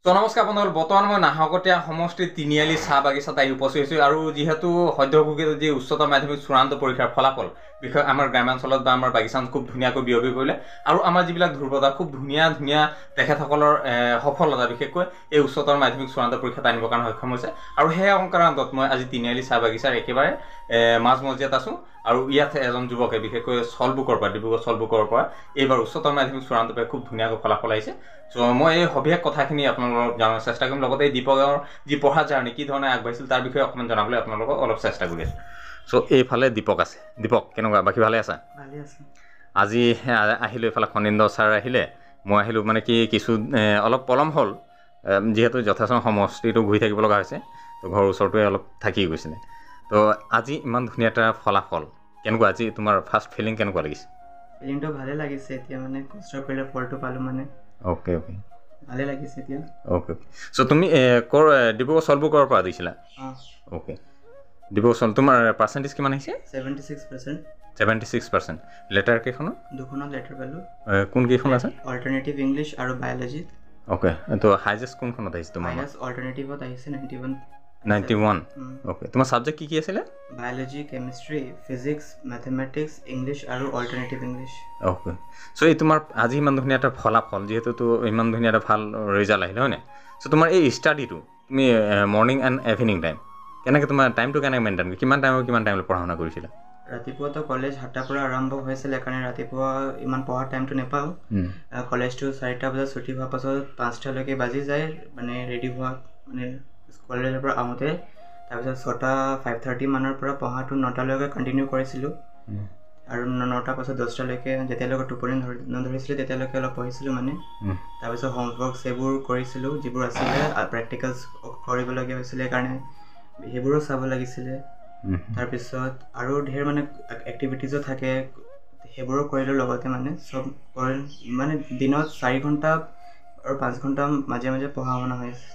তো নমস্কাৰ বন্ধুসকল, বৰ্তমান মই নাহৰকটীয়া সমষ্টিৰ তিনিআলি চাহ বাগিচাত আহি উপস্থিত হৈছোঁ আৰু যিহেতু সদ্যঘোষিত যি উচ্চতৰ মাধ্যমিক চূড়ান্ত পৰীক্ষাৰ ফলাফল বিষয়ে আমাৰ গ্ৰামাঞ্চলত বা আমাৰ বাগিচাত খুব ধুনীয়াকৈ বিয়পি পৰিলে আৰু আমাৰ যিবিলাক ধ্ৰুৱতা খুব ধুনীয়া তেখেতসকলৰ সফলতা বিশেষকৈ এই উচ্চতৰ মাধ্যমিক চূড়ান্ত পৰীক্ষাত আনিবৰ কাৰণে সক্ষম হৈছে আৰু সেই সংক্ৰান্তত মই আজি তিনিআলি চাহ বাগিচাৰ একেবাৰে মাজমজিয়াত আছোঁ আৰু ইয়াত এজন যুৱকে বিশেষকৈ ডিব্ৰুগড় চলবুকৰ পৰা এইবাৰ উচ্চতৰ মাধ্যমিক চূড়ান্ত পৰীক্ষাত খুব ধুনীয়াকৈ ফলাফল আহিছে। চ' মই এই সবিশেষ কথাখিনি আপোনালোকক জনাৰ চেষ্টা কৰিম, লগতে এই দীপকৰ যি পঢ়া জাৰ্ণি কি ধৰণে আগবাঢ়িছিল তাৰ বিষয়ে অকণমান জনাবলৈ আপোনালোকক অলপ চেষ্টা কৰি আছোঁ। চ' এইফালে দীপক আছে। দীপক কেনেকুৱা, বাকী ভালে আছা? ভালে আছোঁ। আজি আহিলোঁ এইফালে খনীন্দ্ৰ ছাৰ আহিলে, মই আহিলোঁ মানে কি কিছু অলপ পলম হ'ল যিহেতু যথেষ্ট সমষ্টিটো ঘূৰি থাকিব লগা হৈছে, তো ঘৰৰ ওচৰটোৱে অলপ থাকি গৈছিলে। তো আজি ইমান ধুনীয়া এটা ফলাফল, কেনেকুৱা আজি তোমাৰ ফাৰ্ষ্ট ফিলিং কেনেকুৱা লাগিছে? ফিলিংটো ভালে লাগিছে, এতিয়া মানে কষ্ট কৰিলে ফলটো পালোঁ মানে। অ'কে অ'কে, ভালে লাগিছে এতিয়া। Okay okay. চ' তুমি ডিব্ৰুগড় চলবুকৰ পৰা দিছিলা? অ'কে। ডিব্ৰুগড় তোমাৰ পাৰ্চেণ্টেজ কিমান আহিছে? 76%। 76%। লেটাৰ কেইখনত? দুখনত লেটাৰ পালোঁ। কোন কেইখন আছে? অল্টাৰনেটিভ ইংলিছ আৰু বায়'লজি। অ'কে, তো হাইজেষ্ট কোনখনত আহিছে তোমাৰ? হাইয়েষ্ট অল্টাৰনেটিভত আহিছে 91। 91। অ'কে, তোমাৰ ছাবজেক্ট কি আছিলে? Biology, chemistry, physics, mathematics, English আৰু অল্টাৰনেটিভ ইংলিছ। অ'কে। চ' এই তোমাৰ আজি ইমান ধুনীয়া এটা ফলাফল, যিহেতুতো ইমান ধুনীয়া এটা ভাল ৰিজাল্ট আহিলে হয়নে? চ' তোমাৰ এই ষ্টাডিটো তুমি মৰ্ণিং এণ্ড ইভিনিং টাইম কেনেকৈ তোমাৰ টাইমটো কেনেকৈ মেইনটেইন কিমান টাইমলৈ পঢ়া শুনা কৰিছিলা? ৰাতিপুৱাতো কলেজ 7টাৰ পৰা আৰম্ভ হৈছিলে, সেইকাৰণে ৰাতিপুৱা ইমান পঢ়াৰ টাইমটো নাপাওঁ। কলেজটো 4টা বজাত ছুটি হোৱাৰ পাছত 5টালৈকে বাজি যায় মানে ৰেডি হোৱা, মানে কলেজৰ পৰা আহোঁতে। তাৰপিছত 5:30 মানৰ পৰা পঢ়াটো 9টালৈকে কণ্টিনিউ কৰিছিলোঁ আৰু 9টাৰ পাছত 10টালৈকে যেতিয়ালৈকে টোপনি নধৰিছিলে তেতিয়ালৈকে অলপ পঢ়িছিলোঁ মানে। তাৰপিছত হোমৱৰ্কছ সেইবোৰ কৰিছিলোঁ, যিবোৰ আছিলে প্ৰেক্টিকেলছ কৰিবলগীয়া হৈছিলে, সেইকাৰণে সেইবোৰো চাব লাগিছিলে। তাৰপিছত আৰু ধেৰ মানে এক্টিভিটিজো থাকে, সেইবোৰো কৰিলোঁ লগতে মানে চব মানে দিনত 4 ঘণ্টা আৰু 5 ঘণ্টা মাজে মাজে পঢ়া শুনা হৈছে।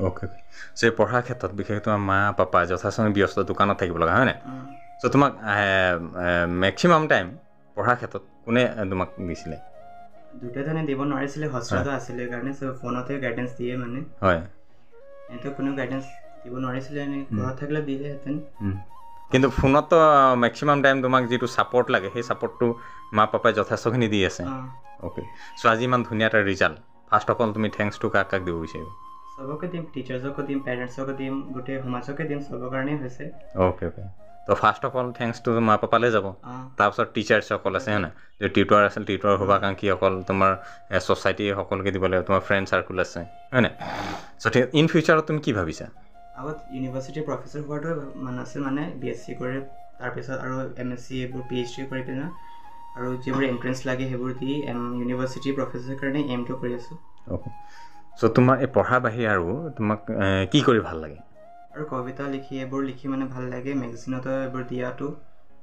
Okay okay. চ' এই পঢ়াৰ ক্ষেত্ৰত বিশেষকৈ তোমাৰ মা পাপা যথেষ্ট ব্যস্ত, দোকানত থাকিব লগা হয়নে? চ' তোমাক মেক্সিমাম টাইম পঢ়াৰ ক্ষেত্ৰত কোনে তোমাক দিছিলে? দুটাজনে দিব নোৱাৰিছিলে, হোষ্টেলতো আছিলে কাৰণে চ' ফোনতে গাইডেঞ্চ দিয়ে মানে। হয়, এনেতো কোনো গাইডেঞ্চ দিব নোৱাৰিছিলে, এনেই ঘৰত থাকিলে দিলেহেঁতেন। কিন্তু ফোনতো মেক্সিমাম টাইম তোমাক যিটো ছাপৰ্ট লাগে সেই ছাপৰ্টটো মা পাপাই যথেষ্টখিনি দি আছে। অ'কে। চ' আজি ইমান ধুনীয়া এটা ৰিজাল্ট, ফাৰ্ষ্ট অফ অল তুমি থেংকছটো কাক দিব বিচাৰিবা? চবকে দিম, টিচাৰ্ছকো দিম, পেৰেণ্টছকো দিম, গোটেই সমাজকে দিম, চবৰ কাৰণেই হৈছে। Okay okay. তো ফাৰ্ষ্ট অফ অল থেংকছটো মা পাপালৈ যাব, তাৰপিছত টিচাৰ্ছসকল আছে হয় নাই, যে টিউটৰ আছিল টিউটৰ শুভাকাংক্ষীসকল, তোমাৰ ছ'চাইটি সকলোকে দিব লাগিব, তোমাৰ ফ্ৰেণ্ড চাৰ্কুল আছে হয় নাই? চ' ঠিক ইন ফিউচাৰত তুমি কি ভাবিছা? আগত ইউনিভাৰ্চিটিৰ প্ৰফেচৰ হোৱাটোৱে মান আছিল মানে, BSc কৰি তাৰপিছত আৰু MSc এইবোৰ PhD কৰি পিনে আৰু যিবোৰ এণ্ট্ৰেঞ্চ লাগে সেইবোৰ দি ইউনিভাৰ্চিটিৰ প্ৰফেচৰ কাৰণে এইমটো কৰি আছোঁ। অ'কে। চ' তোমাৰ এই পঢ়াৰ বাহিৰে আৰু তোমাক কি কৰি ভাল লাগে? আৰু কবিতা লিখি এইবোৰ লিখি মানে ভাল লাগে, মেগাজিনতো এইবোৰ দিয়াটো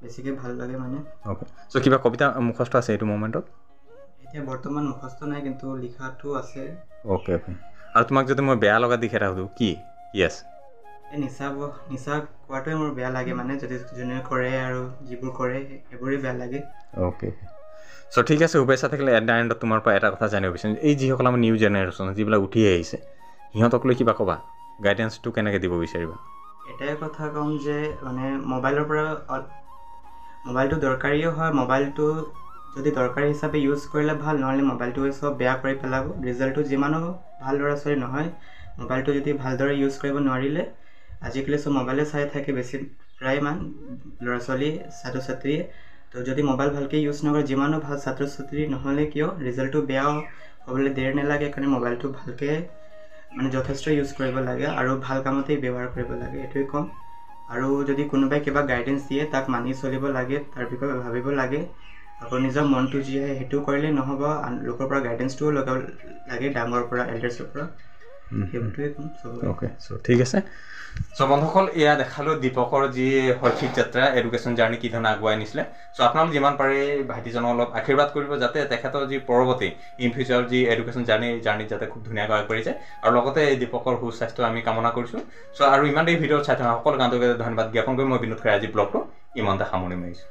বেছিকৈ ভাল লাগে মানে। অ'কে। চ' কিবা কবিতা মুখস্থ আছে এইটো মমেণ্টত? এতিয়া বৰ্তমান মুখস্থ নাই, কিন্তু লিখাটো আছে। Okay okay. আৰু তোমাক যদি মই বেয়া লগা দিশ এটা সুধোঁ, কি আছে? এই নিচা খোৱাটোৱে মোৰ বেয়া লাগে মানে, যদি যোনে কৰে আৰু যিবোৰ কৰে সেইবোৰেই বেয়া লাগে। অ'কে। চ' ঠিক আছে, শুভেচ্ছা থাকিলে। এট দ্য এণ্ডত তোমাৰ পৰা এটা কথা জানিব বিচাৰিম, এই যিসকল আমাৰ নিউ জেনেৰেশ্যন যিবিলাক উঠি আহিছে সিহঁতক লৈ কিবা ক'বা, গাইডেঞ্চটো কেনেকৈ দিব বিচাৰিবা? এটাই কথা ক'ম যে মানে মোবাইলটো দৰকাৰীও হয়, মোবাইলটো যদি দৰকাৰী হিচাপে ইউজ কৰিলে ভাল, নহ'লে মোবাইলটোৱে চব বেয়া কৰি পেলাব। ৰিজাল্টটো যিমানো ভাল ল'ৰা ছোৱালী নহয়, মোবাইলটো যদি ভালদৰে ইউজ কৰিব নোৱাৰিলে, আজিকালি চব মোবাইলে চাই থাকে বেছি প্ৰায়মান ল'ৰা ছোৱালী ছাত্ৰ ছাত্ৰীয়ে। তো যদি মোবাইল ভালকৈ ইউজ নকৰে, যিমানো ভাল ছাত্ৰ ছাত্ৰী নহ'লে কিয় ৰিজাল্টটো বেয়াও হ'বলৈ দেৰ নালাগে, সেইকাৰণে মোবাইলটো ভালকৈ মানে যথেষ্ট ইউজ কৰিব লাগে আৰু ভাল কামতেই ব্যৱহাৰ কৰিব লাগে, এইটোৱে ক'ম। আৰু যদি কোনোবাই কিবা গাইডেঞ্চ দিয়ে তাক মানি চলিব লাগে, তাৰ বিষয়ে ভাবিব লাগে। আকৌ নিজৰ মনটো যি আহে সেইটো কৰিলেই নহ'ব, লোকৰ পৰা গাইডেঞ্চটোও ল'ব লাগে, ডাঙৰৰ পৰা, এল্ডাৰ্ছৰ পৰা। সেইটোৱে ক'ম চবকে। অ'কে। চ' ঠিক আছে। চ' বন্ধুসকল, এয়া দেখালোঁ দীপকৰ যি শৈক্ষিক যাত্ৰা, এডুকেশ্যন জাৰ্ণি কি ধৰণে আগুৱাই নিছিলে। চ' আপোনালোক যিমান পাৰে ভাইটিজনক অলপ আশীৰ্বাদ কৰিব, যাতে তেখেতৰ যি পৰৱৰ্তী ইন ফিউচাৰ যি এডুকেশ্যন জাৰ্ণিত যাতে খুব ধুনীয়াকৈ আগবাঢ়ি যায়, আৰু লগতে এই দীপকৰ সুস্বাস্থ্য আমি কামনা কৰিছোঁ। চ' আৰু ইমান দেৰি ভিডিঅ'ত চাই থকা সকলো গানটোকে ধন্যবাদ জ্ঞাপন কৰি মই বিনোদ খাই আজি ব্লগটো ইমানতে সামৰণি মাৰিছোঁ।